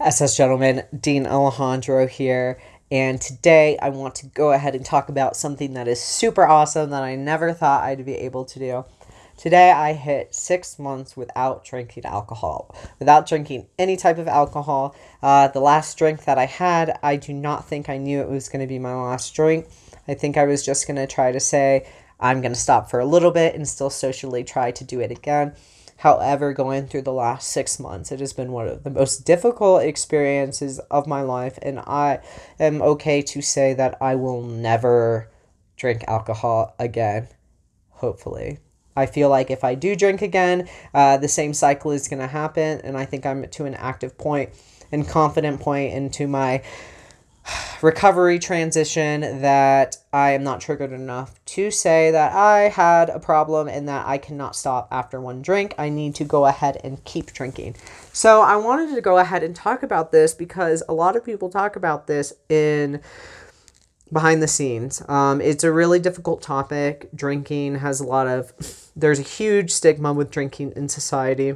SS Gentleman, Dean Alejandro here, and today I want to go ahead and talk about something that is super awesome that I never thought I'd be able to do. Today I hit 6 months without drinking alcohol, without drinking any type of alcohol. The last drink that I had, I do not think I knew it was going to be my last drink. I think I was just going to try to say, I'm going to stop for a little bit and still socially try to do it again. However, going through the last 6 months, it has been one of the most difficult experiences of my life, and I am okay to say that I will never drink alcohol again, hopefully. I feel like if I do drink again, the same cycle is going to happen, and I think I'm to an active point and confident point into my recovery transition that I am not triggered enough to say that I had a problem and that I cannot stop after one drink. I need to go ahead and keep drinking. So I wanted to go ahead and talk about this because a lot of people talk about this in behind the scenes. It's a really difficult topic. Drinking has there's a huge stigma with drinking in society.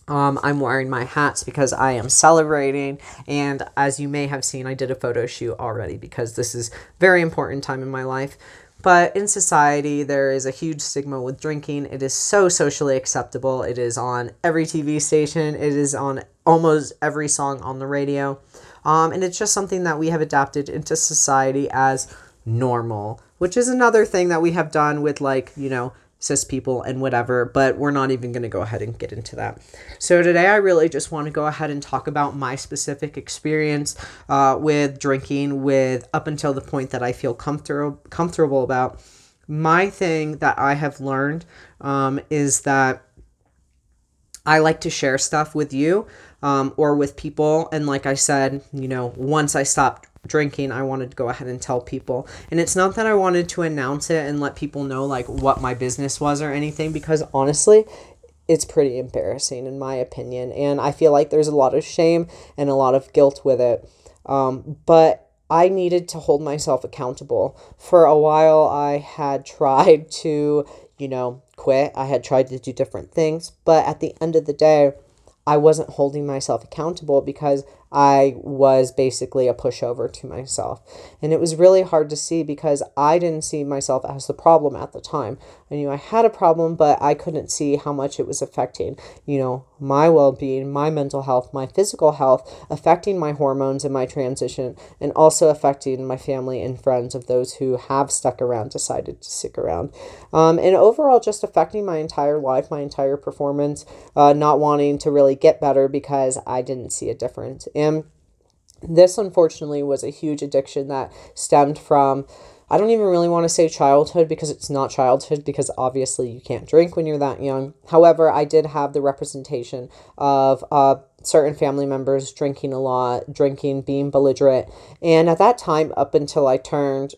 I'm wearing my hats because I am celebrating, and as you may have seen, I did a photo shoot already because this is a very important time in my life. But in society, there is a huge stigma with drinking. It is so socially acceptable. It is on every TV station. It is on almost every song on the radio. And it's just something that we have adapted into society as normal, which is another thing that we have done with cis people and whatever, but we're not even going to go ahead and get into that. So today I really just want to go ahead and talk about my specific experience with drinking with up until the point that I feel comfortable about. My thing that I have learned is that I like to share stuff with you or with people. And like I said, once I stopped drinking, I wanted to go ahead and tell people. And it's not that I wanted to announce it and let people know what my business was or anything, because honestly, it's pretty embarrassing in my opinion. And I feel like there's a lot of shame and a lot of guilt with it. But I needed to hold myself accountable. For a while, I had tried to, quit. I had tried to do different things. But at the end of the day, I wasn't holding myself accountable because I was basically a pushover to myself. And it was really hard to see because I didn't see myself as the problem at the time. I knew I had a problem, but I couldn't see how much it was affecting, my well-being, my mental health, my physical health, affecting my hormones and my transition, and also affecting my family and friends of those who have stuck around, decided to stick around. And overall, just affecting my entire life, my entire performance, not wanting to really get better because I didn't see a difference. And this, unfortunately, was a huge addiction that stemmed from, I don't even really want to say childhood because it's not childhood, because obviously you can't drink when you're that young. However, I did have the representation of certain family members drinking a lot, being belligerent. And at that time, up until I turned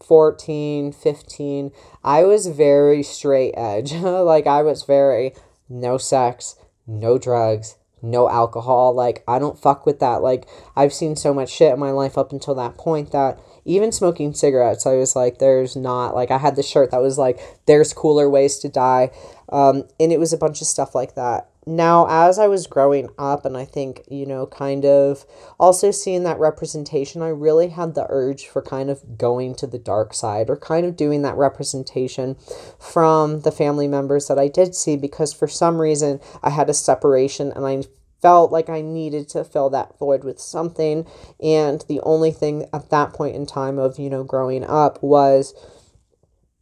14, 15, I was very straight edge. I was very no sex, no drugs, no alcohol. I don't fuck with that. I've seen so much shit in my life up until that point that even smoking cigarettes, I was there's not, I had this shirt that was there's cooler ways to die. And it was a bunch of stuff like that. Now, as I was growing up, and I think, kind of also seeing that representation, I really had the urge for kind of going to the dark side or kind of doing that representation from the family members that I did see, because for some reason I had a separation and I felt like I needed to fill that void with something. And the only thing at that point in time of, growing up was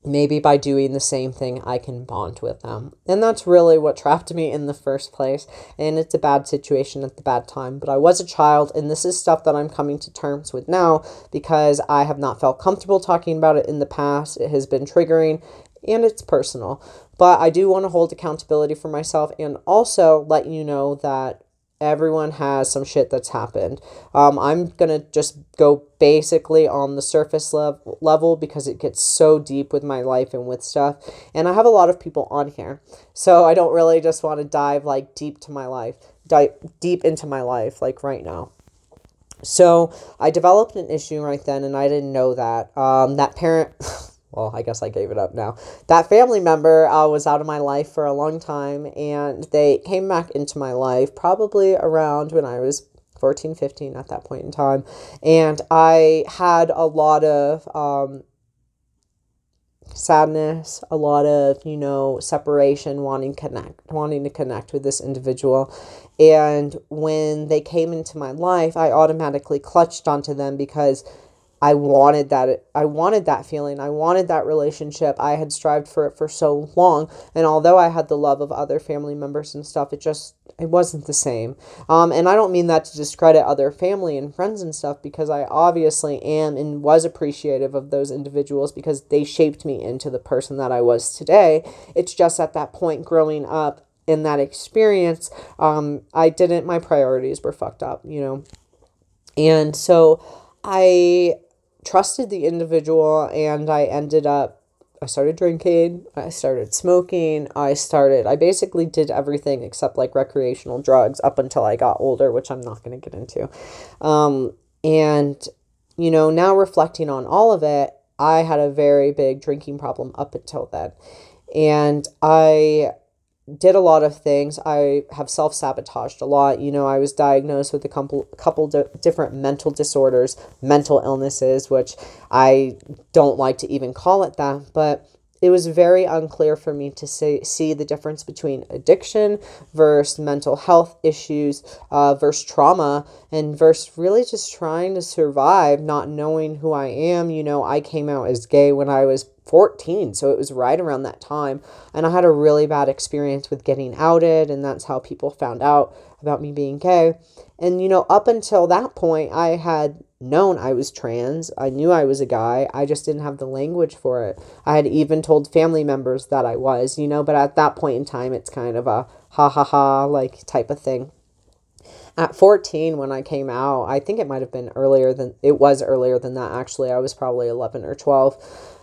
maybe by doing the same thing, I can bond with them. And that's really what trapped me in the first place. And it's a bad situation at the bad time. But I was a child, and this is stuff that I'm coming to terms with now because I have not felt comfortable talking about it in the past. It has been triggering, and it's personal. But I do want to hold accountability for myself and also let you know that everyone has some shit that's happened. I'm going to just go basically on the surface level because it gets so deep with my life and with stuff. And I have a lot of people on here. So I don't really just want to dive deep into my life right now. So I developed an issue right then, and I didn't know that. That parent well, I guess I gave it up now. That family member was out of my life for a long time, and they came back into my life probably around when I was 14, 15 at that point in time. And I had a lot of sadness, a lot of, separation, wanting to connect with this individual. And when they came into my life, I automatically clutched onto them because I wanted that feeling. I wanted that relationship. I had strived for it for so long. And although I had the love of other family members and stuff, it wasn't the same. And I don't mean that to discredit other family and friends and stuff, because I obviously am and was appreciative of those individuals because they shaped me into the person that I was today. It's just at that point growing up in that experience, my priorities were fucked up, And so I trusted the individual, and I started drinking, I started smoking, I basically did everything except like recreational drugs up until I got older, which I'm not going to get into. And, now reflecting on all of it, I had a very big drinking problem up until then. And I did a lot of things. I have self-sabotaged a lot. I was diagnosed with a couple different mental disorders, mental illnesses, which I don't like to even call it that, but it was very unclear for me to see the difference between addiction versus mental health issues, versus trauma, and versus really just trying to survive, not knowing who I am. I came out as gay when I was 14, so it was right around that time, and I had a really bad experience with getting outed, and that's how people found out about me being gay. And up until that point, I had known I was trans. I knew I was a guy. I just didn't have the language for it. I had even told family members that I was, but at that point in time, it's kind of a ha ha ha like type of thing. At 14, when I came out, I think it might have been earlier than that, actually. I was probably 11 or 12.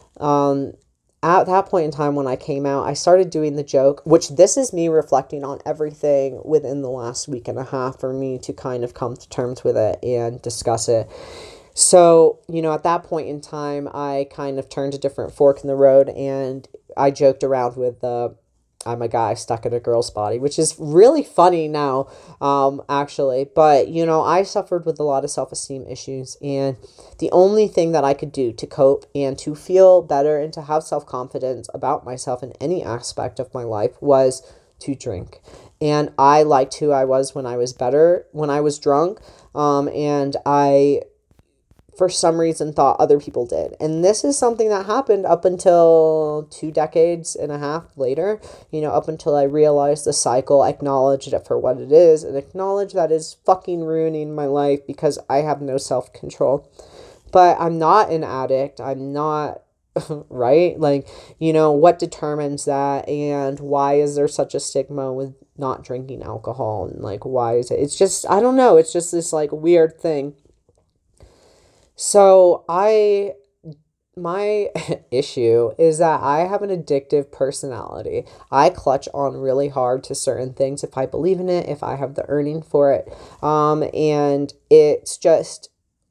At that point in time when I came out, I started doing the joke, which this is me reflecting on everything within the last week and a half for me to kind of come to terms with it and discuss it. So, at that point in time, I kind of turned a different fork in the road, and I joked around with I'm a guy stuck in a girl's body, which is really funny now, actually. But, I suffered with a lot of self-esteem issues, and the only thing that I could do to cope and to feel better and to have self-confidence about myself in any aspect of my life was to drink. And I liked who I was when I was drunk, and I, for some reason, thought other people did. And this is something that happened up until 2 decades and a half later, up until I realized the cycle, acknowledged it for what it is, and acknowledged that it's fucking ruining my life because I have no self-control. But I'm not an addict. I'm not, right? What determines that, and why is there such a stigma with not drinking alcohol? And why is it? It's just, I don't know. It's just this weird thing. So my issue is that I have an addictive personality. I clutch on really hard to certain things if I believe in it, if I have the earning for it. And it's just,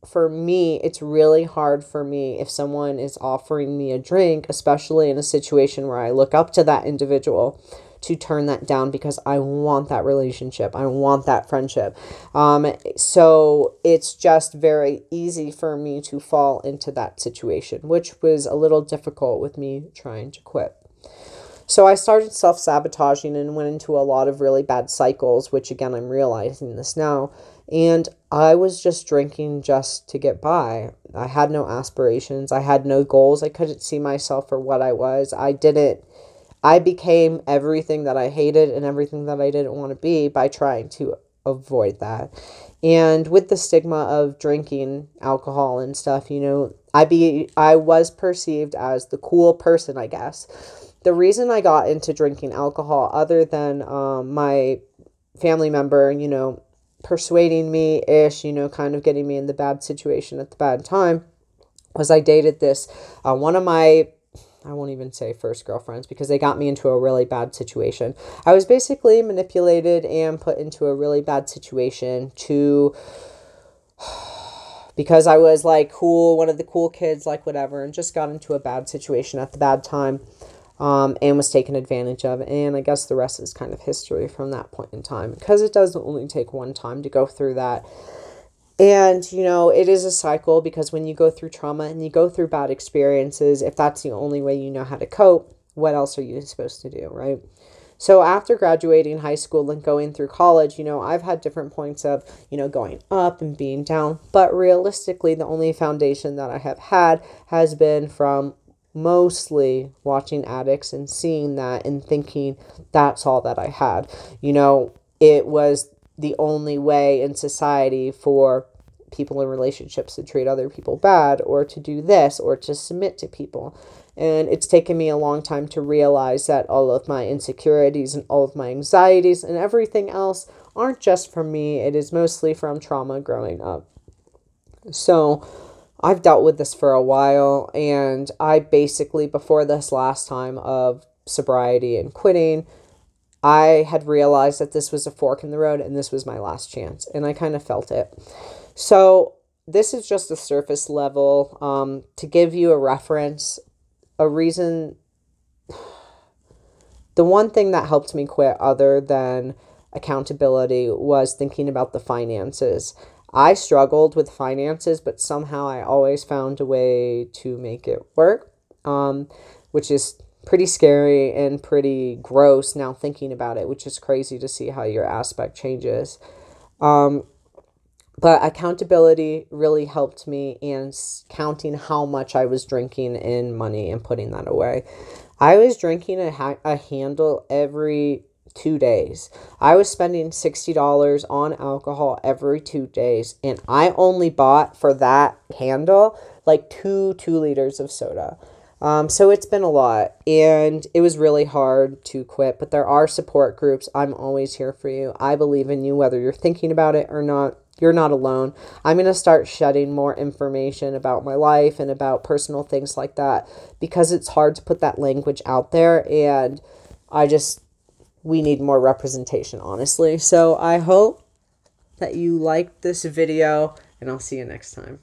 for me, it's really hard for me if someone is offering me a drink, especially in a situation where I look up to that individual, to turn that down because I want that relationship. I want that friendship. So it's just very easy for me to fall into that situation, which was a little difficult with me trying to quit. So I started self-sabotaging and went into a lot of really bad cycles, which again, I'm realizing this now. And I was just drinking just to get by. I had no aspirations. I had no goals. I couldn't see myself for what I was. I became everything that I hated and everything that I didn't want to be by trying to avoid that. And with the stigma of drinking alcohol and stuff, I was perceived as the cool person, I guess. The reason I got into drinking alcohol, other than my family member, persuading me-ish, kind of getting me in the bad situation at the bad time, was I dated this, one of my, I won't even say first girlfriends, because they got me into a really bad situation. I was basically manipulated and put into a really bad situation to because I was like cool, one of the cool kids, like whatever, and just got into a bad situation at the bad time, and was taken advantage of. And I guess the rest is kind of history from that point in time, because it does only take one time to go through that. And, you know, it is a cycle, because when you go through trauma and you go through bad experiences, if that's the only way you know how to cope, what else are you supposed to do, right? So after graduating high school and going through college, you know, I've had different points of, you know, going up and being down. But realistically, the only foundation that I have had has been from mostly watching addicts and seeing that and thinking that's all that I had. You know, it was the only way in society for people in relationships to treat other people bad, or to do this, or to submit to people. And it's taken me a long time to realize that all of my insecurities and all of my anxieties and everything else aren't just from me. It is mostly from trauma growing up. So I've dealt with this for a while, and I basically, before this last time of sobriety and quitting, I had realized that this was a fork in the road and this was my last chance, and I kind of felt it. So this is just a surface level to give you a reference, a reason. The one thing that helped me quit other than accountability was thinking about the finances. I struggled with finances, but somehow I always found a way to make it work, which is pretty scary and pretty gross now thinking about it, which is crazy to see how your aspect changes. But accountability really helped me, and counting how much I was drinking in money and putting that away. I was drinking a handle every 2 days. I was spending $60 on alcohol every 2 days, and I only bought for that handle like two liters of soda. So it's been a lot, and it was really hard to quit, but there are support groups. I'm always here for you. I believe in you, whether you're thinking about it or not. You're not alone. I'm going to start shedding more information about my life and about personal things like that, because it's hard to put that language out there, and we need more representation, honestly. So I hope that you liked this video, and I'll see you next time.